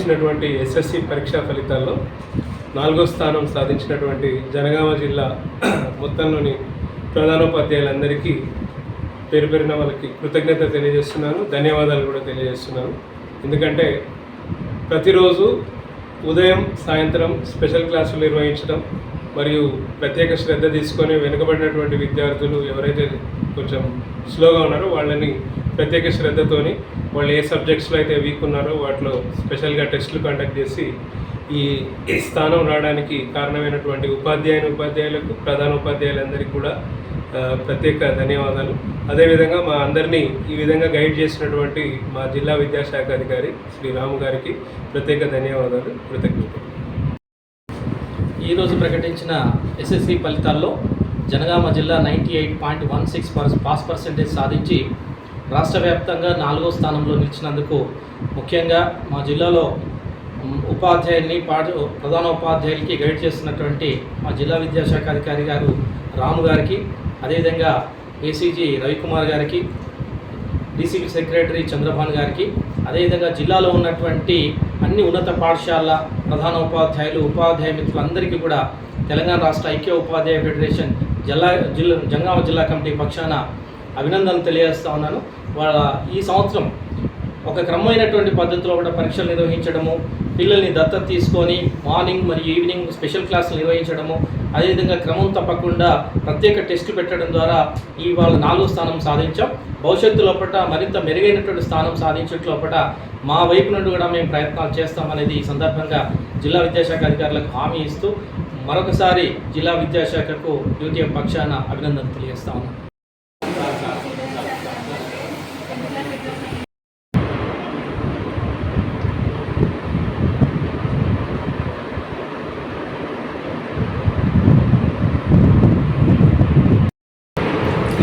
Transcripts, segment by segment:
నిర్వహించినటువంటి ఎస్ఎస్సి పరీక్షా ఫలితాల్లో 4వ స్థానం సాధించినటువంటి జనగామ జిల్లా మొత్తంలోని ప్రధానోపాధ్యాయులందరికీ పేరు పేరున వాళ్ళకి కృతజ్ఞత తెలియజేస్తున్నాను, ధన్యవాదాలు కూడా తెలియజేస్తున్నాను. ఎందుకంటే ప్రతిరోజు ఉదయం సాయంత్రం స్పెషల్ క్లాసులు నిర్వహించడం మరియు ప్రత్యేక శ్రద్ధ తీసుకొని వెనుకబడినటువంటి విద్యార్థులు ఎవరైతే కొంచెం స్లోగా ఉన్నారో వాళ్ళని ప్రత్యేక శ్రద్ధతోని వాళ్ళు ఏ సబ్జెక్ట్స్లో అయితే వీక్ ఉన్నారో వాటిలో స్పెషల్గా టెస్టులు కండక్ట్ చేసి ఈ స్థానం రావడానికి కారణమైనటువంటి ఉపాధ్యాయులకు ప్రధానోపాధ్యాయులందరికీ కూడా ప్రత్యేక ధన్యవాదాలు. అదేవిధంగా మా అందరినీ ఈ విధంగా గైడ్ చేసినటువంటి మా జిల్లా విద్యాశాఖ అధికారి శ్రీ రాము గారికి ప్రత్యేక ధన్యవాదాలు, కృతజ్ఞతలు. ఈరోజు ప్రకటించిన ఎస్ఎస్సి ఫలితాల్లో జనగామ జిల్లా 98.16 పాస్ పర్సెంటేజ్ సాధించి రాష్ట్ర వ్యాప్తంగా 4వ స్థానంలో నిలిచినందుకు ముఖ్యంగా మా జిల్లాలో ఉపాధ్యాయుల్ని ప్రధానోపాధ్యాయులకి గైడ్ చేస్తున్నటువంటి మా జిల్లా విద్యాశాఖ అధికారి గారు రాము గారికి, అదేవిధంగా ఏసీజీ రవికుమార్ గారికి, డీసీపీ సెక్రటరీ చంద్రభాన్ గారికి, అదేవిధంగా జిల్లాలో ఉన్నటువంటి అన్ని ఉన్నత పాఠశాల ప్రధానోపాధ్యాయులు ఉపాధ్యాయ మిత్రులందరికీ కూడా తెలంగాణ రాష్ట్ర ఐక్య ఉపాధ్యాయ ఫెడరేషన్ జనగామ జిల్లా కమిటీ పక్షాన అభినందనలు తెలియజేస్తా ఉన్నాను. వాళ్ళ ఈ సంవత్సరం ఒక క్రమమైనటువంటి పద్ధతిలో కూడా పరీక్షలు నిర్వహించడము, పిల్లల్ని దత్తత తీసుకొని మార్నింగ్ మరియు ఈవినింగ్ స్పెషల్ క్లాసులు నిర్వహించడము, అదేవిధంగా క్రమం తప్పకుండా ప్రత్యేక టెస్టులు పెట్టడం ద్వారా ఇవాళ 4వ స్థానం సాధించాం. భవిష్యత్తు లోపల మరింత మెరుగైనటువంటి స్థానం సాధించడం లోపల మా వైపు నుండి కూడా మేము ప్రయత్నాలు చేస్తామనేది ఈ సందర్భంగా జిల్లా విద్యాశాఖ అధికారులకు హామీ ఇస్తూ మరొకసారి జిల్లా విద్యాశాఖకు డ్యూటీ పక్షాన అభినందనలు తెలియజేస్తా ఉన్నాం.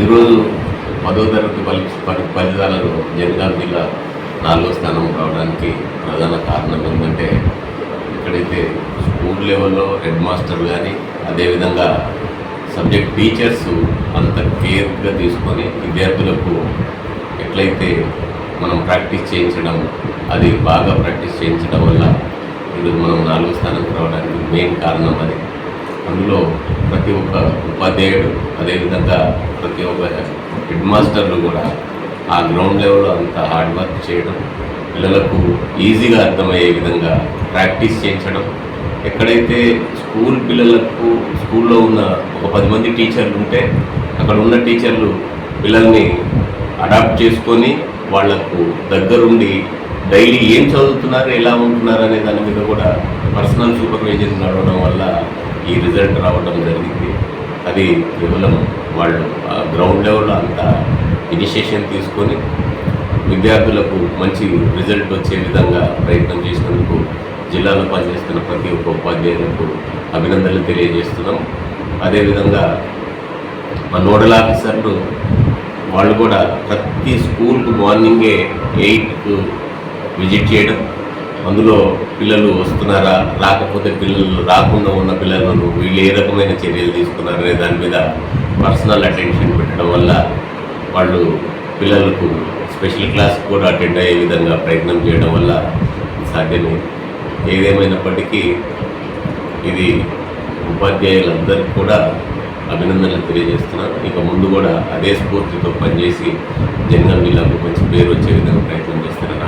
ఈరోజు 10వ తరగతి ఫలితాలలో జనగామ జిల్లా 4వ స్థానం రావడానికి ప్రధాన కారణం ఏంటంటే ఇక్కడైతే స్కూల్ లెవెల్లో హెడ్ మాస్టర్ కానీ అదేవిధంగా సబ్జెక్ట్ టీచర్స్ అంత కేర్గా తీసుకొని విద్యార్థులకు ఎట్లయితే మనం ప్రాక్టీస్ చేయించడం, అది బాగా ప్రాక్టీస్ చేయించడం వల్ల ఈరోజు మనం 4వ స్థానానికి రావడానికి మెయిన్ కారణం అది. అందులో ప్రతి ఒక్క ఉపాధ్యాయుడు అదేవిధంగా ప్రతి ఒక్క హెడ్ మాస్టర్లు కూడా ఆ గ్రౌండ్ లెవెల్లో అంత హార్డ్ వర్క్ చేయడం, పిల్లలకు ఈజీగా అర్థమయ్యే విధంగా ప్రాక్టీస్ చేయించడం. ఎక్కడైతే స్కూల్ పిల్లలకు స్కూల్లో ఉన్న ఒక 10 మంది టీచర్లు ఉంటే అక్కడ ఉన్న టీచర్లు పిల్లల్ని అడాప్ట్ చేసుకొని వాళ్లకు దగ్గరుండి డైలీ ఏం చదువుతున్నారు, ఎలా ఉంటున్నారు అనే దాని మీద కూడా పర్సనల్ సూపర్వైజన్ నడవడం వల్ల ఈ రిజల్ట్ రావడం జరిగింది. అది కేవలం వాళ్ళు గ్రౌండ్ లెవెల్లో అంత ఇనిషియేషన్ తీసుకొని విద్యార్థులకు మంచి రిజల్ట్ వచ్చే విధంగా ప్రయత్నం చేసినందుకు జిల్లాలో పనిచేస్తున్న ప్రతి ఒక్క ఉపాధ్యాయులకు అభినందనలు తెలియజేస్తున్నాం. అదేవిధంగా మా నోడల్ ఆఫీసర్లు వాళ్ళు కూడా ప్రతి స్కూల్కు మార్నింగే 8కు విజిట్ చేయడం, అందులో పిల్లలు వస్తున్నారా రాకపోతే పిల్లలు రాకుండా ఉన్న పిల్లలను వీళ్ళు ఏ రకమైన చర్యలు తీసుకున్నారనే దాని మీద పర్సనల్ అటెన్షన్ పెట్టడం వల్ల వాళ్ళు పిల్లలకు స్పెషల్ క్లాస్ కూడా అటెండ్ అయ్యే విధంగా ప్రయత్నం చేయడం వల్ల సాధ్యమే. ఏదేమైనప్పటికీ ఇది ఉపాధ్యాయులందరికీ కూడా అభినందనలు తెలియజేస్తున్నారు. ఇక ముందు కూడా అదే స్ఫూర్తితో పనిచేసి జనగామ జిల్లాకు మంచి పేరు వచ్చే విధంగా ప్రయత్నం చేస్తారని